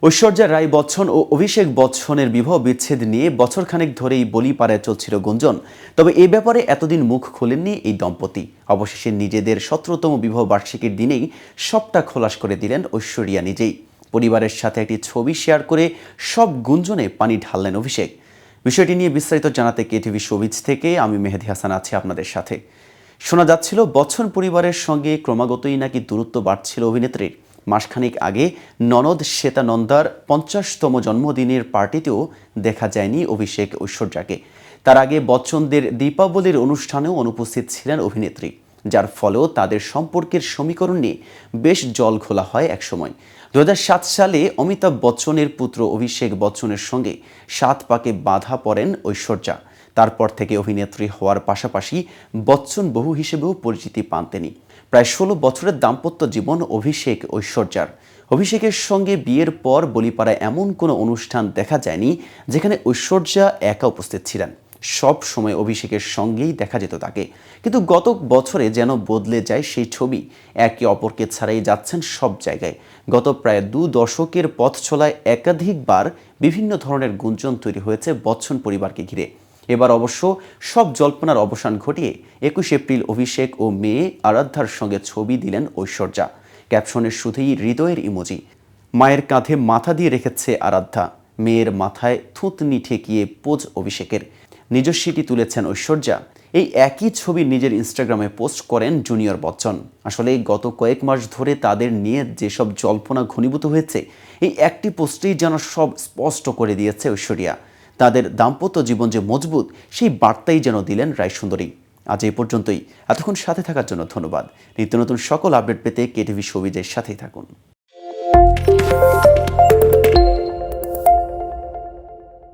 ঐশ্বর্যা রায় বচ্চন ও অভিষেক বচ্চনের বিবাহ বিচ্ছেদ নিয়ে বছরখানেক ধরেই বলিপাড়ায় চলছিল গুঞ্জন। তবে এ ব্যাপারে এতদিন মুখ খোলেননি এই দম্পতি। অবশেষে নিজেদের 17তম বিবাহ বার্ষিকীর দিনেই সবটা খোলাস করে দিলেন ঐশ্বরিয়া নিজেই। পরিবারের সাথে একটি ছবি শেয়ার করে সব গুঞ্জনে পানি ঢাললেন অভিষেক। বিষয়টি নিয়ে বিস্তারিত জানাতে কেটিভি শোবিজ থেকে আমি মেহেদী হাসান আছি আপনাদের সাথে। শোনা যাচ্ছিল বচ্চন পরিবারের সঙ্গে ক্রমাগতই নাকি দূরত্ব বাড়ছিল অভিনেত্রীর। মাসখানেক আগে ননদ শ্বেতা নন্দার 50তম জন্মদিনের পার্টিতেও দেখা যায়নি অভিষেক ঐশ্বর্যাকে। তার আগে বচ্চনদের দীপাবলির অনুষ্ঠানেও অনুপস্থিত ছিলেন অভিনেত্রী, যার ফলেও তাদের সম্পর্কের সমীকরণ নিয়ে বেশ জল ঘোলা হয় একসময়। 2007 সালে অমিতাভ বচ্চনের পুত্র অভিষেক বচ্চনের সঙ্গে 7 পাকে বাঁধা পড়েন ঐশ্বর্যা। তারপর থেকে অভিনেত্রী হওয়ার পাশাপাশি বচ্চন বহু হিসেবেও পরিচিতি পান তিনি। প্রায় 16 বছরের দাম্পত্য জীবন অভিষেক ঐশ্বর্যার। অভিষেকের সঙ্গে বিয়ের পর বলিপাড়ায় এমন কোনো অনুষ্ঠান দেখা যায়নি যেখানে ঐশ্বর্যা একা উপস্থিত ছিলেন। সব সময় অভিষেকের সঙ্গেই দেখা যেত তাকে। কিন্তু গত বছরে যেন বদলে যায় সেই ছবি। একে অপরকে ছাড়াই যাচ্ছেন সব জায়গায়। গত প্রায় 2 দশকের পথ চলায় একাধিকবার বিভিন্ন ধরনের গুঞ্জন তৈরি হয়েছে বচ্চন পরিবারকে ঘিরে। এবার অবশ্য সব জল্পনার অবসান ঘটিয়ে 21 এপ্রিল অভিষেক ও মেয়ে আরাধ্যার সঙ্গে ছবি দিলেন ঐশ্বর্যা। ক্যাপশনে শুধুই হৃদয়ের ইমোজি। মায়ের কাঁধে মাথা দিয়ে রেখেছে আরাধ্যা, মেয়ের মাথায় থুতনি ঠেকিয়ে পোজ অভিষেকের। নিজস্বীটি তুলেছেন ঐশ্বর্যা। এই একই ছবি নিজের ইনস্টাগ্রামে পোস্ট করেন জুনিয়র বচ্চন। আসলে গত কয়েক মাস ধরে তাদের নিয়ে যেসব জল্পনা ঘনীভূত হয়েছে, এই একটি পোস্টেই যেন সব স্পষ্ট করে দিয়েছে ঐশ্বরিয়া। তাদের দাম্পত্য জীবন যে মজবুত, সেই বার্তাই যেন দিলেন রায়সুন্দরী। আজ এই পর্যন্তই। এতক্ষণ সাথে থাকার জন্য ধন্যবাদ। নিত্য নতুন সকল আপডেট পেতে কেটিভি শোবিজের সাথেই থাকুন।